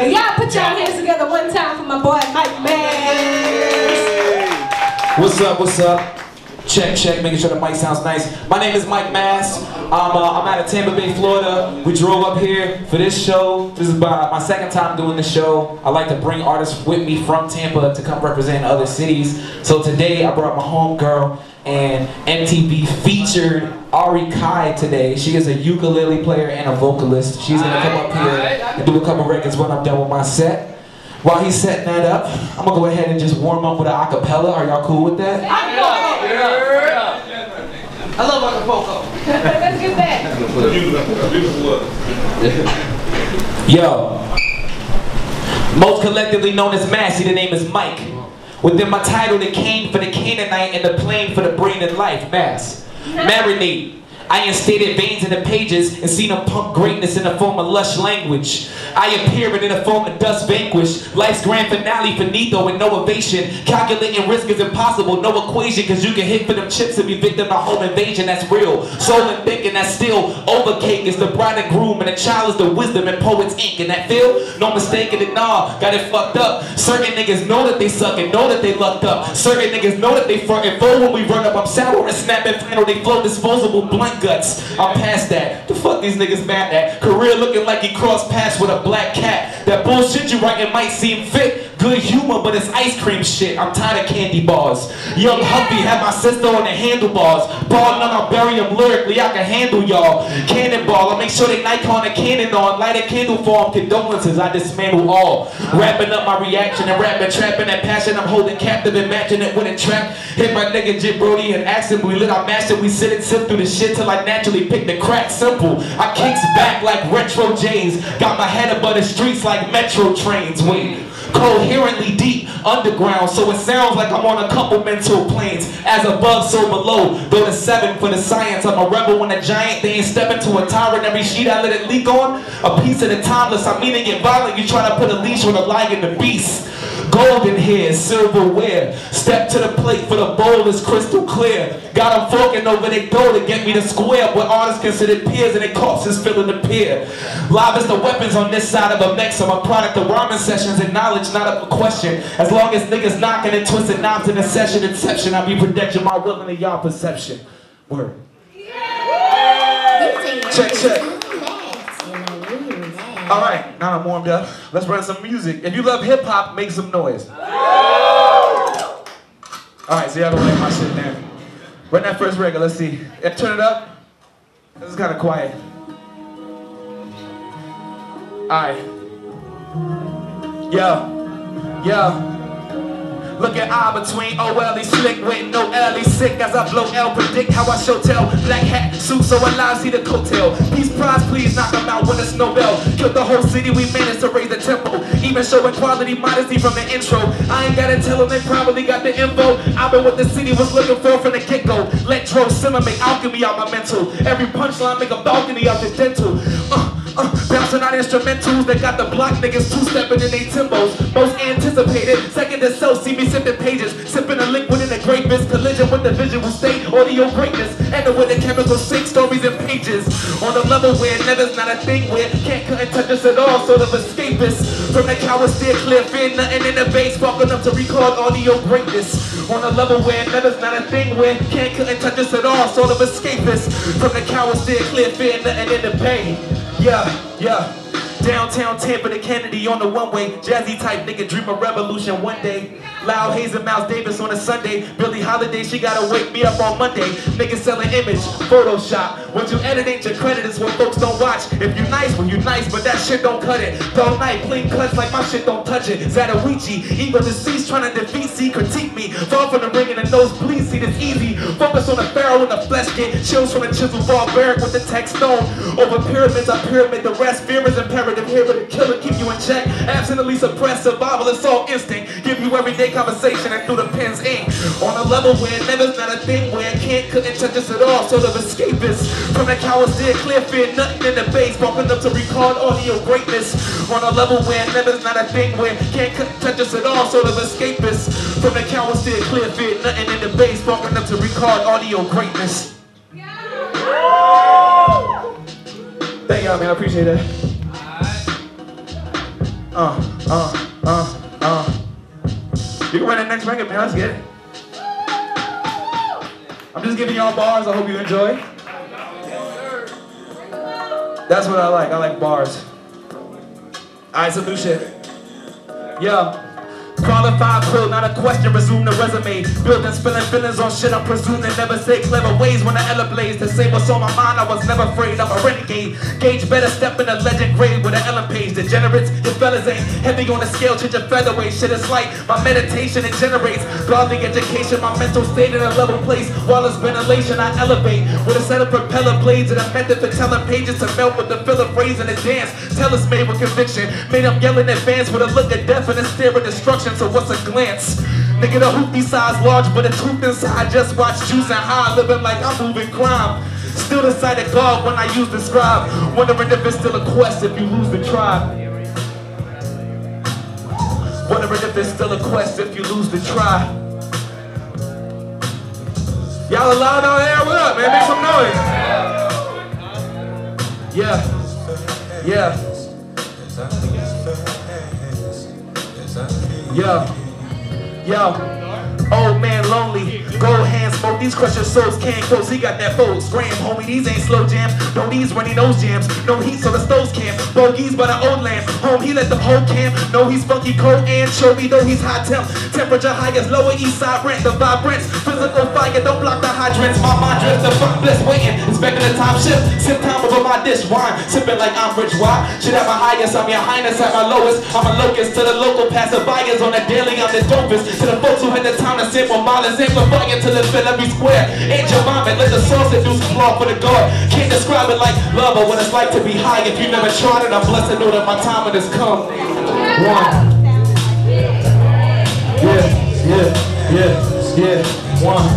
And y'all put y'all hands together one time for my boy Mike Mass. What's up, what's up? Check, check, making sure the mic sounds nice. My name is Mike Mass. I'm out of Tampa Bay, Florida. We drove up here for this show. This is my second time doing this show. I like to bring artists with me from Tampa to come represent other cities. So today I brought my homegirl, and MTV featured Ari Chi today. She is a ukulele player and a vocalist. She's gonna come up here and do a couple records when I'm done with my set. While he's setting that up, I'm gonna go ahead and just warm up with an acapella. Are y'all cool with that? I love acapella. Let's get that. Yo, most collectively known as Massey, the name is Mike. Within my title, the cane for the Canaanite and the plane for the brain and life, Mass. Marinate. I instated veins in the pages and seen them pump greatness in the form of lush language. I appear in the form of dust vanquished. Life's grand finale finito with no ovation. Calculating risk is impossible, no equation, cause you can hit for them chips and be victim of home invasion. That's real. Soul and thinking, that's still overcake. Is the bride and groom and the child is the wisdom and poet's ink. And that feel? No mistaking it, nah, got it fucked up. Certain niggas know that they suck and know that they lucked up. Certain niggas know that they frontin' full when we run up. I'm sour and snapping flannel, they flow disposable blunt guts. I'm past that. The fuck these niggas mad at? Career looking like he crossed paths with a black cat. That bullshit you writing might seem fit. Good humor, but it's ice cream shit. I'm tired of candy bars. Young Huffy had my sister on the handlebars. Ball none, I'll bury him lyrically. I can handle y'all. Cannonball, I make sure they Nikon a cannon on. Light a candle for them. Condolences, I dismantle all. Wrapping up my reaction and rapping, trapping that passion. I'm holding captive and matching it with a trap. Hit my nigga Jit Brody and asked him. We lit our master. We sit and sip through the shit till I naturally pick the crack. Simple. I kicks back like retro J's. Got my head above the streets like metro trains. Wait. Coherently deep underground, so it sounds like I'm on a couple mental planes. As above, so below. Go to 7 for the science. I'm a rebel when a giant. They ain't stepping to a tyrant. Every sheet I let it leak on. A piece of the timeless. I mean to get violent. You try to put a leash on a lion, the beast. Golden hair, silverware. Step to the plate for the bowl is crystal clear. Got them forking over their dough to get me to square. But artists considered peers and their corpses filling the pier. Live is the weapons on this side of a mix. I'm a product of rhyming sessions and knowledge, not up a question. As long as niggas knocking and twisting knobs in a session inception, I be projecting my will into y'all perception. Word. Check, check. Alright, now I'm warmed up. Let's run some music. If you love hip-hop, make some noise. Alright, so y'all gonna let my shit down. Run that first record, let's see. Turn it up. This is kind of quiet. Alright. Yo. Look at I between OLE slick with no LE sick as I blow L. Predict how I show tell. Black hat, suit so alive, see the coattail. Peace prize, please knock them out when it's Nobel. Killed the whole city, we managed to raise the tempo. Even showing quality, modesty from the intro. I ain't gotta tell them, they probably got the info. I've been what the city was looking for from the get-go. Let Dro simmer, make alchemy out my mental. Every punchline make a balcony out the dental. Bouncing out instrumentals that got the block niggas two-stepping in they timbos. Most anticipated, second to self, see me sipping pages. Sipping a liquid in a great miss, collision with the visual state, audio greatness. And with the chemical sink, stories and pages. On the level where never's not a thing where can't cut and touch us at all, sort of escapist. From the coward steer clear, fear nothing in the bass, sparking up to record audio greatness. On a level where never's not a thing where can't cut and touch us at all, sort of escapist. From the coward steer clear, fear nothing in the pain. Yeah. Downtown Tampa to Kennedy on the one-way. Jazzy type nigga dream of revolution one day. Loud Hayes and Miles Davis on a Sunday. Billie Holiday, she gotta wake me up on Monday. Niggas selling image, Photoshop. What you edit ain't your credit, is what folks don't watch. If you nice, well you nice, but that shit don't cut it. All night, clean cuts like my shit don't touch it. Zatawichi, evil deceased trying to defeat, see, critique me. Fall from the ring and the nose bleeds, see this easy. Focus on the pharaoh and the flesh get chills from the chisel barbaric with the text stone. Over pyramids, I pyramid the rest. Fear is imperative here, but the killer keep you in check. Absolutely suppressed, survival is all instinct. Give you everyday conversation and through the pen's ink. On a level where never's not a thing where can't couldn't touch us at all, sort of escapist. From the cowards steer clear, fear nothing in the bass, bumping up to record audio greatness. On a level where never's not a thing where can't couldn't touch us at all, sort of escapist. From the cowards steer clear, fear nothing in the bass, bumping up to record audio greatness. Thank y'all, man. I appreciate that. You can run the next record, man. Let's get it. I'm just giving y'all bars. I hope you enjoy. That's what I like. I like bars. Alright, some new shit. Yeah. Qualified quill, not a question, resume the resume. Building, spilling feelings on shit I'm presuming. Never say clever ways when I elevate. To say what's on my mind, I was never afraid. I'm a renegade. Gauge better step in a legend grade with an Ellen page. Degenerates, your fellas ain't heavy on the scale, change your featherweight. Shit is like my meditation, it generates godly education. My mental state in a level place. Wireless ventilation, I elevate. With a set of propeller blades and a method for telling pages to melt with the filler phrase and a dance. Tell us made with conviction. Made them yell in advance with a look of death and a stare of destruction. So what's a glance? Nigga, the hoopty size large, but the tooth inside. Just watch juice and high, living like I'm moving crime. Still the sight of God when I use the scribe. Wondering if it's still a quest if you lose the tribe. Wondering if it's still a quest if you lose the tribe. Y'all alive out there? What up, man? Make some noise. Yeah. Yeah. Yo, old man lonely, gold hands smoke, these crush your souls can't close, he got that bold scram, homie, these ain't slow jams, no these running those jams, no heat so the stoves camp, bogeys by the old lamp, home he let the whole camp, no he's funky cold and chovy, though he's high temp, temperature highest, lower east side rent, the vibrance, physical fire, don't block the hydrants, my mind drifts, the fuck bliss waiting, expecting the time shift, sip time over my dish, wine, sipping like I'm rich, why? Should at my highest, I'm your highness at my lowest, I'm a locust to the local passerbyers on the daily, I'm the dopest, to the folks who had the time to sip on miles, amplifying till it fill every square, ain't your vomit, let the sauce induce flaw for the God, can't describe it like love or what it's like to be high, if you never tried it, I'm blessed to know that my time has come. One. Yeah, one.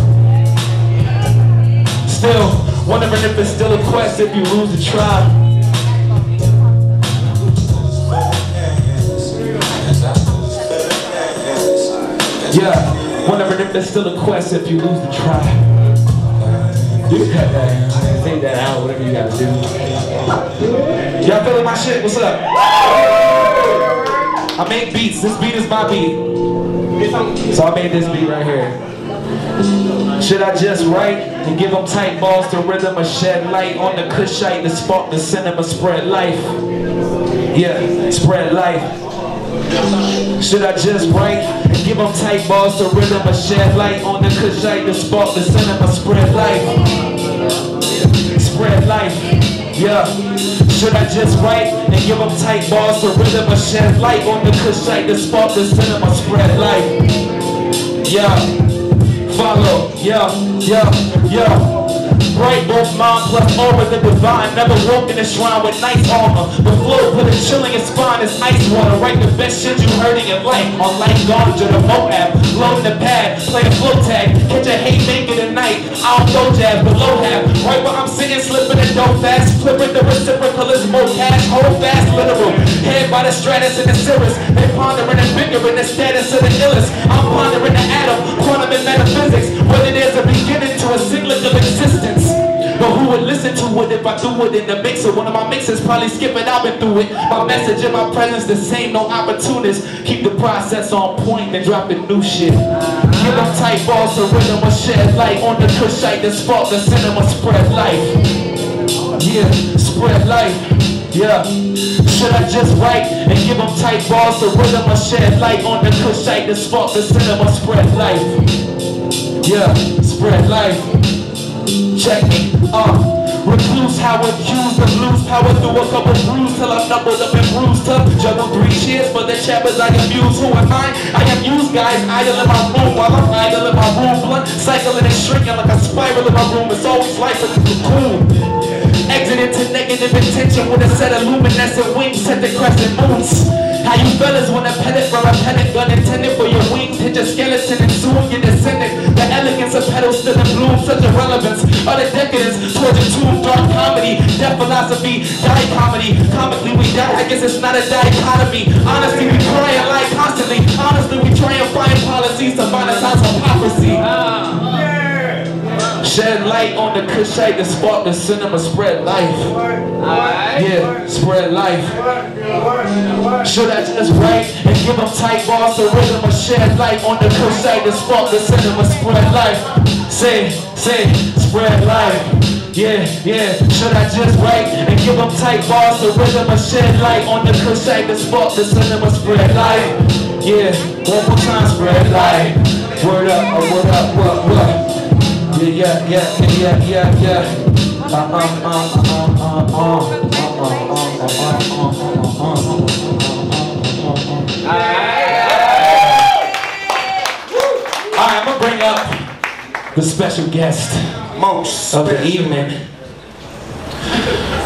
Still, wondering if it's still a quest if you lose the tribe. Yeah, wondering if it's still a quest if you lose the tribe. You can cut that, take that out, whatever you gotta do. Y'all feeling my shit? What's up? I make beats, this beat is my beat. So I made this beat right here. Should I just write and give them tight balls to rhythm or shed light on the Kushite to spark the cinema, spread life? Yeah, spread life. Should I just write and give them tight balls to rhythm or shed light on the Kushite to spark the cinema, spread life? Spread life. Yeah. Should I just write and give them tight balls to rhythm or shed light on the Kushite to spark the cinema, spread life? Yeah. Follow. Yeah. Bright, both mind plus aura, the divine. Never walk in a shrine with nice armor. The flow put a chill in your spine as ice water. Write the best shit you heard in your life. On light ganja, the Moab. Load the pad, play a flow tag. Catch a haymaker tonight. I don't know jazz, but low half. Right where I'm sitting, slipping and dope fast. Flipping the reciprocal is more cash. Hold fast, literal. Head by the stratus and the cirrus. They pondering and figuring the status of the illest. I'm pondering the atom, quantum and metaphysics. Whether there's a beginning to a singlet of existence. But who would listen to it if I threw it in the mixer? One of my mixers probably skip it, I've been through it. My message and my presence the same, no opportunists. Keep the process on point and drop the new shit. Give them tight balls to rhythm or shed light on the Kushite to spark the cinema, spread life. Yeah, spread life. Yeah. Should I just write and give them tight balls to rhythm or shed light on the Kushite to spark the cinema, spread life? Yeah, spread life. Check me, recluse how accused of lose power through a couple brews till I'm knuckled up and bruised up. Juggle 3 cheers for the chappers I amuse. Who am I? I am used guys idle in my room while I'm idle in my room. Blunt cycling and shrinking like a spiral in my room. It's always life in the cocoon. Exit into negative intention with a set of luminescent wings set the crescent moons. How you fellas want a pellet from a pellet gun intended for your wings? Hit your skeleton and soon you're descendant. The elegance of petals still in bloom, such irrelevance. Utter decadence towards a tomb, dark comedy. Death philosophy, die comedy. Comically we die, I guess it's not a dichotomy. Honestly we cry and lie constantly. Honestly we try and find policies to monetize hypocrisy. Shed light on the Kushite to spark the cinema, spread life. Yeah, spread life. Should I just write and give them tight bars to rhythm or shed light on the Kushite to spark the cinema, spread life? Say, spread life. Yeah, should I just write and give them tight bars to rhythm or shed light on the Kushite to spark the cinema, spread light? Yeah, one more time, spread light. Word up, word up, what? Yeah. Alright, I'm gonna bring up the special guest of the evening.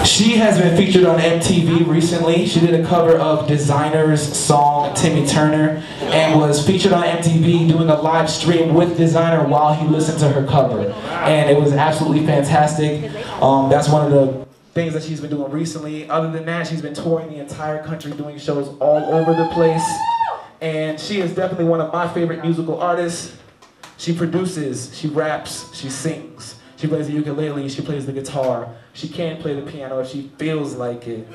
She has been featured on MTV recently. She did a cover of Designer's song Timmy Turner and was featured on MTV doing a live stream with Designer while he listened to her cover. And it was absolutely fantastic. That's one of the things that she's been doing recently. Other than that, she's been touring the entire country doing shows all over the place. And she is definitely one of my favorite musical artists. She produces, she raps, she sings. She plays the ukulele, she plays the guitar. She can play the piano if she feels like it.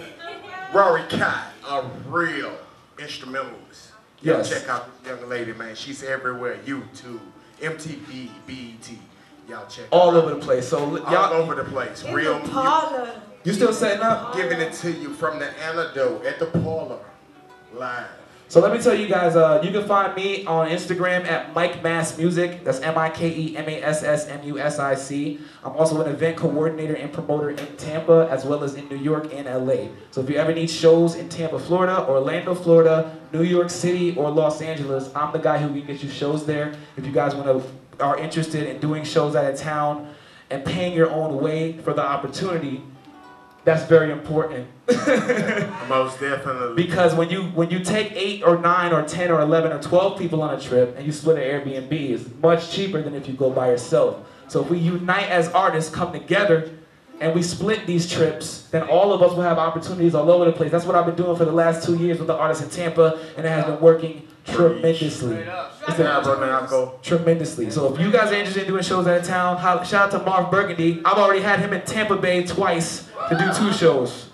Ari Chi, a real instrumentalist. Yes. Y'all check out this young lady, man. She's everywhere. YouTube, MTV, BET. Y'all check all out. over the place. So all over the place. Real. You still setting up? Giving it to you from the antidote at the parlor, live. So let me tell you guys, you can find me on Instagram at Mike Mass Music. That's MikeMassMusic. I'm also an event coordinator and promoter in Tampa, as well as in New York and LA. So if you ever need shows in Tampa, Florida, Orlando, Florida, New York City, or Los Angeles, I'm the guy who can get you shows there. If you guys are interested in doing shows out of town and paying your own way for the opportunity, that's very important. Most definitely. Because when you take 8 or 9 or 10 or 11 or 12 people on a trip and you split an Airbnb, it's much cheaper than if you go by yourself. So if we unite as artists, come together, and we split these trips, then all of us will have opportunities all over the place. That's what I've been doing for the last 2 years with the artists in Tampa, and it has been working tremendously. Tremendously. So if you guys are interested in doing shows out of town, shout out to Marv Burgundy. I've already had him in Tampa Bay twice to do 2 shows.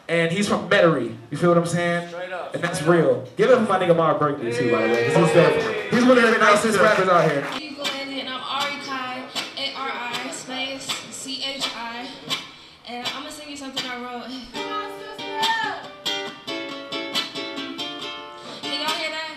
And he's from Metairie. You feel what I'm saying? And that's real. Give it up for my nigga Marv Burgundy too, by the way. He's one of the nicest rappers out here. You go in and I'm Ari Chi, A-R-I space C-H-I. And I'm gonna sing you something I wrote. Can y'all hear that?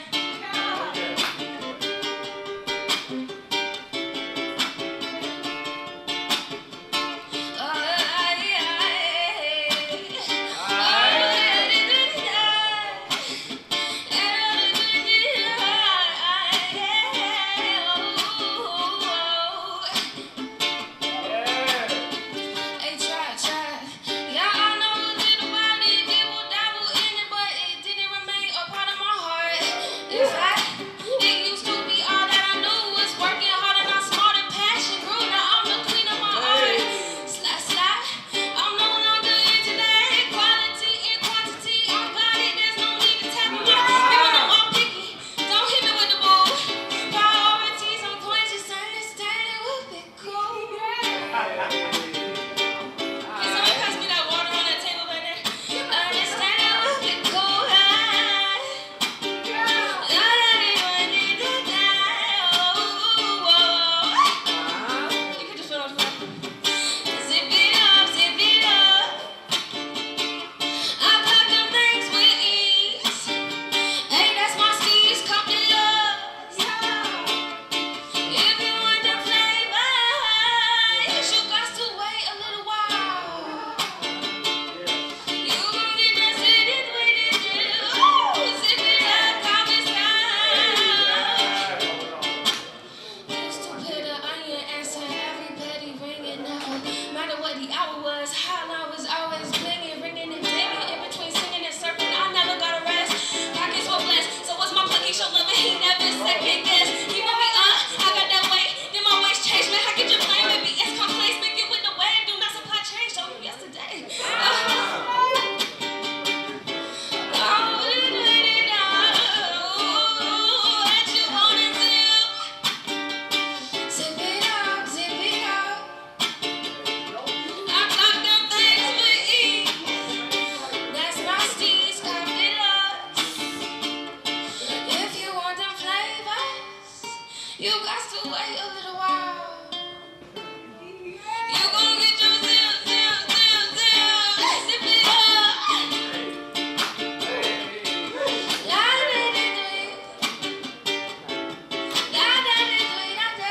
You got to wait a little while. You gonna get your zip, zip, zip, zip. Zip it up. La da da da da da da da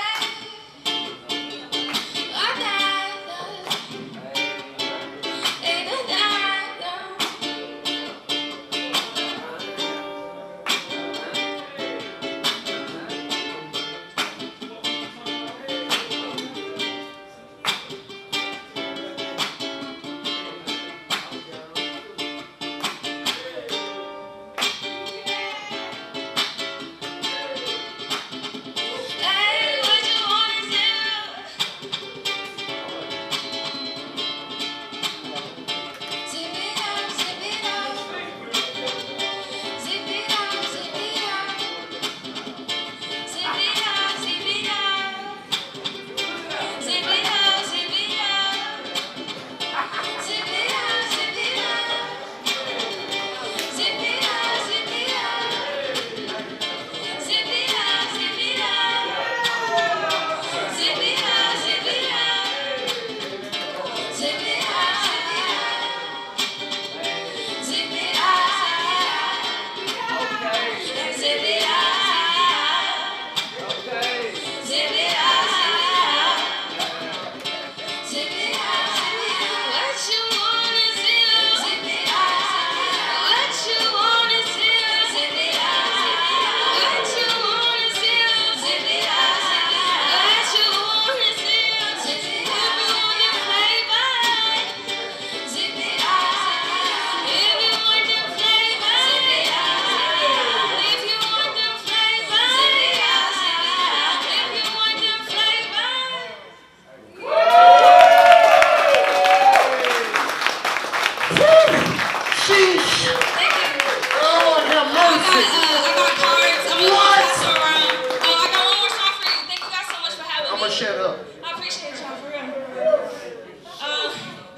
Shut up. I appreciate y'all for real.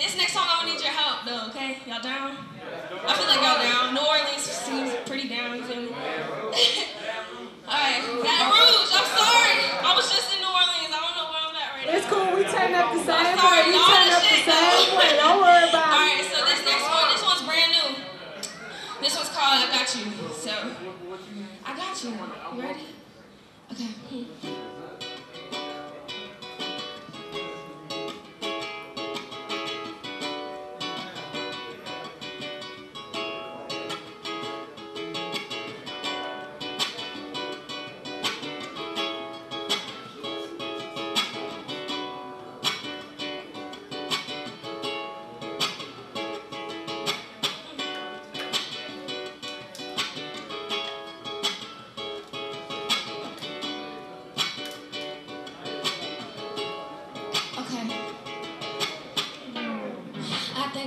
This next song, I'm gonna need your help though, okay? Y'all down? I feel like y'all down. New Orleans seems pretty down, you feel me? Alright, Baton Rouge, I'm sorry. I was just in New Orleans. I don't know where I'm at right now. It's cool. We turn up the same I'm sorry, way. We y'all turn the up the shit, same though. way. Don't worry about it. Alright, so this next one, this one's brand new. This one's called I Got You. So, I got you. You ready? Okay.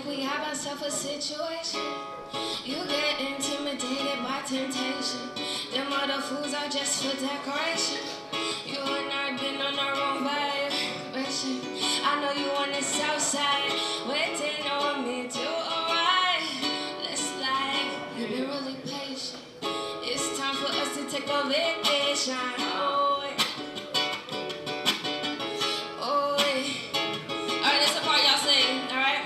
We have ourselves a situation. You get intimidated by temptation. Them other fools are just for decoration. You and I been on our own vibration. I know you on the south side, waiting on me to arrive. Let's slide. You've been really patient. It's time for us to take a vacation. Oh, oh. Alright, that's the part y'all sing. All right.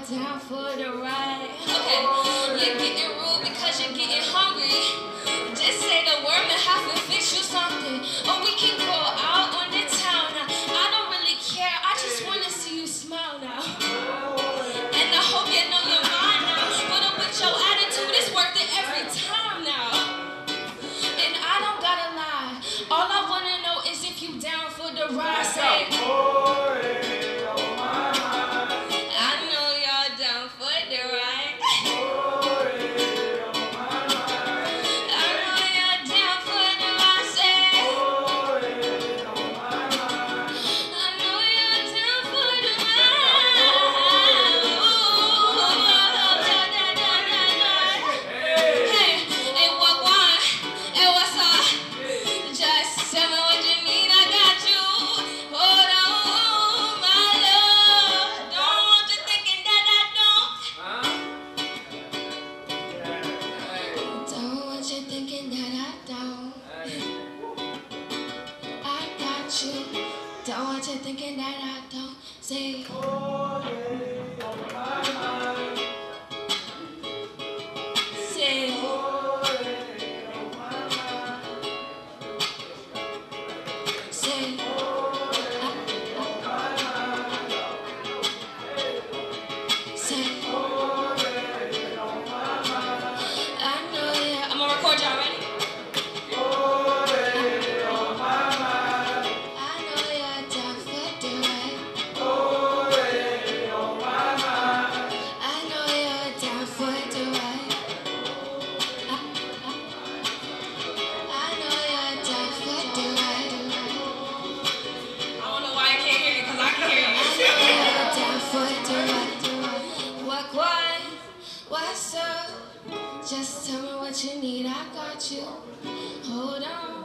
down for the ride. Okay, you're getting rude because you're getting hungry. Just say the word and have to fix you something. Or we can go out on the town now. I don't really care, I just want to see you smile now. And I hope you know your mind now. Put up with your attitude, it's worth it every time now. And I don't gotta lie, all I want to know is if you down for the ride. Say, I know y'all down for the ride. Don't want you thinking that I don't say. Say. Say. Say. I know, yeah. I'm gonna record y'all, ready? What's up? Just tell me what you need, I got you. Hold on.